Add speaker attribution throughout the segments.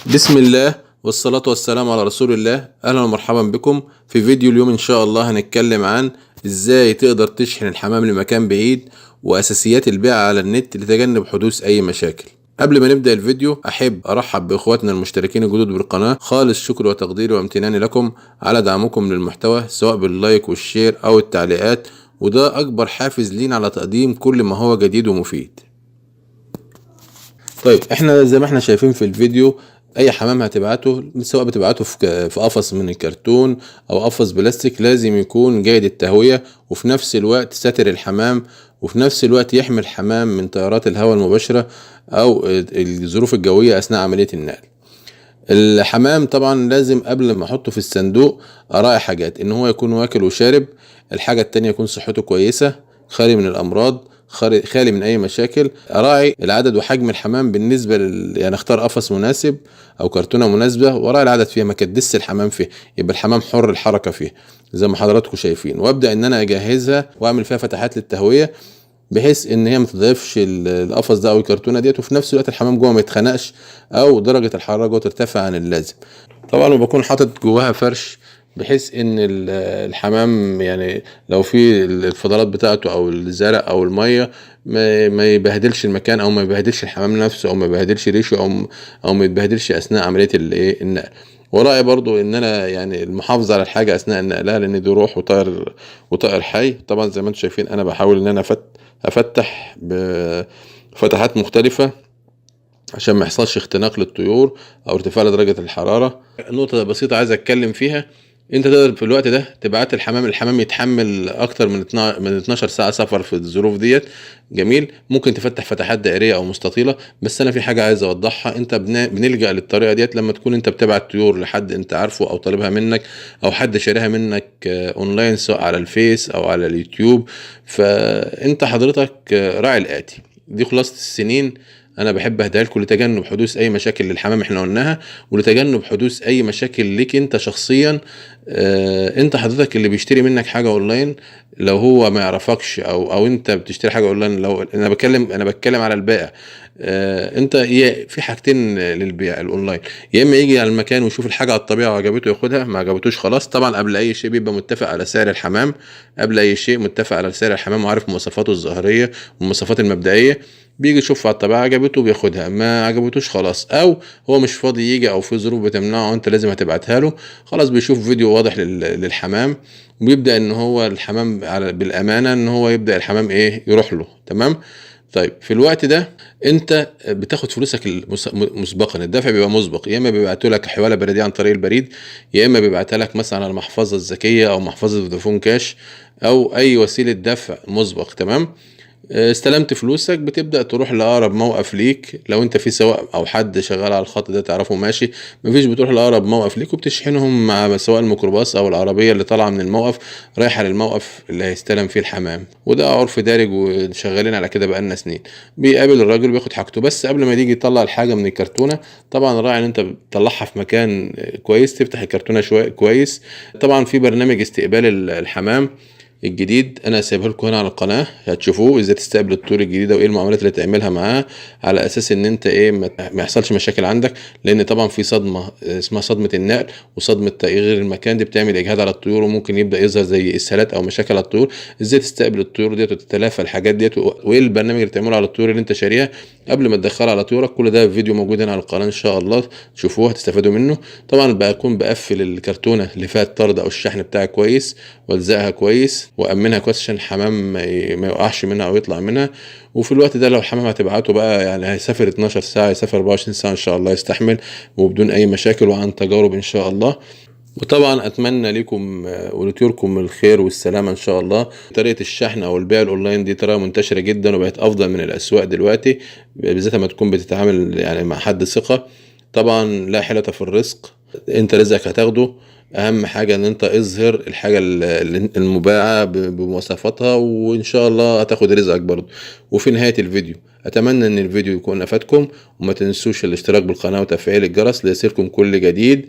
Speaker 1: بسم الله والصلاة والسلام على رسول الله. أهلا ومرحبا بكم في فيديو اليوم. إن شاء الله هنتكلم عن إزاي تقدر تشحن الحمام لمكان بعيد وأساسيات البيع على النت لتجنب حدوث أي مشاكل. قبل ما نبدأ الفيديو أحب أرحب بإخواتنا المشتركين الجدد بالقناة. خالص شكر وتقديري وامتناني لكم على دعمكم للمحتوى سواء باللايك والشير أو التعليقات، وده أكبر حافز لينا على تقديم كل ما هو جديد ومفيد. طيب احنا زي ما احنا شايفين في الفيديو، اي حمام هتبعته سواء بتبعته في قفص من الكرتون او قفص بلاستيك لازم يكون جيد التهوية، وفي نفس الوقت ساتر الحمام، وفي نفس الوقت يحمي الحمام من تيارات الهواء المباشرة او الظروف الجوية اثناء عملية النقل. الحمام طبعا لازم قبل ما احطه في الصندوق اراعي حاجات: ان هو يكون واكل وشارب، الحاجة التانية يكون صحته كويسة، خالي من الامراض، خالي من اي مشاكل. اراعي العدد وحجم الحمام بالنسبه يعني اختار قفص مناسب او كرتونه مناسبه، واراعي العدد فيها، ما كدس الحمام فيه، يبقى الحمام حر الحركه فيه زي ما حضراتكم شايفين. وابدا ان انا اجهزها واعمل فيها فتحات للتهويه بحيث ان هي ما تضيفش القفص ده او الكرتونه ديت، وفي نفس الوقت الحمام جوه ما يتخنقش او درجه الحراره جوه ترتفع عن اللازم. طبعا وبكون حاطط جواها فرش بحيث ان الحمام يعني لو في الفضلات بتاعته او الزرع او الميه ما يبهدلش المكان او ما يبهدلش الحمام نفسه او ما يبهدلش ريشه او ما يتبهدلش اثناء عمليه النقل. وراي برضو ان انا يعني المحافظه على الحاجه اثناء نقلها، لان دي روح وطائر حي. طبعا زي ما انتم شايفين انا بحاول ان انا افتح بفتحات مختلفه عشان ما يحصلش اختناق للطيور او ارتفاع لدرجه الحراره. نقطه بسيطه عايز اتكلم فيها: انت تقدر في الوقت ده تبعت الحمام يتحمل اكتر من 12 ساعه سفر في الظروف ديت. جميل، ممكن تفتح فتحات دائريه او مستطيله. بس انا في حاجه عايز اوضحها: انت بنلجأ للطريقه ديت لما تكون انت بتبعت طيور لحد انت عارفه او طالبها منك او حد شاريها منك اونلاين سواء على الفيس او على اليوتيوب. فانت حضرتك راعي الاتي. دي خلاصه السنين انا بحب اهديها لكم لتجنب حدوث اي مشاكل للحمام احنا قلناها، ولتجنب حدوث اي مشاكل ليك انت شخصيا. انت حضرتك اللي بيشتري منك حاجه اونلاين، لو هو ما يعرفكش او انت بتشتري حاجه اونلاين، لو انا بتكلم على البائع. انت في حاجتين للبيع الاونلاين: يا اما يجي على المكان ويشوف الحاجه على الطبيعه وعجبته ياخدها، ما عجبتوش خلاص. طبعا قبل اي شيء بيبقى متفق على سعر الحمام، قبل اي شيء متفق على سعر الحمام وعارف مواصفاته الظاهريه والمواصفات المبدئيه. بيجي يشوف على الطبيعه عجبته بياخدها، ما عجبتوش خلاص، او هو مش فاضي يجي او في ظروف بتمنعه وانت لازم هتبعتها له، خلاص بيشوف فيديو واضح للحمام وبيبدا ان هو الحمام بالامانه ان هو يبدا الحمام يروح له. تمام. طيب في الوقت ده انت بتاخد فلوسك مسبقا. الدفع بيبقى مسبق، يا اما بيبعتوا لك حواله بريديه عن طريق البريد، يا اما بيبعتها لك مثلا على المحفظه الذكيه او محفظه فودافون كاش او اي وسيله دفع مسبق. تمام. استلمت فلوسك بتبدأ تروح لأقرب موقف ليك، لو انت في سواق او حد شغال على الخط ده تعرفه ماشي، مفيش بتروح لأقرب موقف ليك وبتشحنهم مع سواق الميكروباص او العربية اللي طالعة من الموقف رايحة للموقف اللي هيستلم فيه الحمام. وده عرف دارج وشغالين على كده بقالنا سنين. بيقابل الراجل وبياخد حاجته، بس قبل ما يجي يطلع الحاجة من الكرتونة طبعا راعي ان انت بتطلعها في مكان كويس، تفتح الكرتونة شوية كويس. طبعا في برنامج استقبال الحمام الجديد انا سايبه لكم هنا على القناه، هتشوفوه ازاي تستقبل الطيور الجديده وايه المعاملات اللي تعملها معاه على اساس ان انت ما يحصلش مشاكل عندك. لان طبعا في صدمه اسمها صدمه النقل وصدمه تغيير المكان، دي بتعمل اجهاد على الطيور وممكن يبدا يظهر زي اسهالات او مشاكل على الطيور. ازاي تستقبل الطيور ديت وتتلافى الحاجات ديت وايه البرنامج اللي تعمله على الطيور اللي انت شاريها قبل ما تدخلها على طيورك. كل ده فيديو موجود هنا على القناه ان شاء الله تشوفوه هتستفادوا منه. طبعا بكون بقفل الكرتونه اللي فيها الطرد او الشحن بتاعي كويس والزقها كويس وامنها كويس عشان الحمام ما يقعش منها او يطلع منها. وفي الوقت ده لو الحمام هتبعته بقى يعني هيسافر 12 ساعه، يسافر 24 ساعه ان شاء الله يستحمل وبدون اي مشاكل وعن تجارب ان شاء الله. وطبعا اتمنى لكم ولطيوركم الخير والسلامه ان شاء الله. طريقه الشحن او البيع الاونلاين دي طريقه منتشره جدا وبقت افضل من الاسواق دلوقتي، بالذات لما تكون بتتعامل يعني مع حد ثقه. طبعا لا حيلة في الرزق، انت رزقك هتاخده. اهم حاجة ان انت اظهر الحاجة المباعة بمواصفاتها وان شاء الله هتاخد رزقك برضه. وفي نهاية الفيديو اتمنى ان الفيديو يكون افادكم، وما تنسوش الاشتراك بالقناة وتفعيل الجرس ليصلكم كل جديد.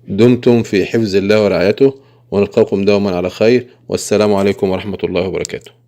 Speaker 1: دمتم في حفظ الله ورعايته، ونلقاكم دوما على خير، والسلام عليكم ورحمة الله وبركاته.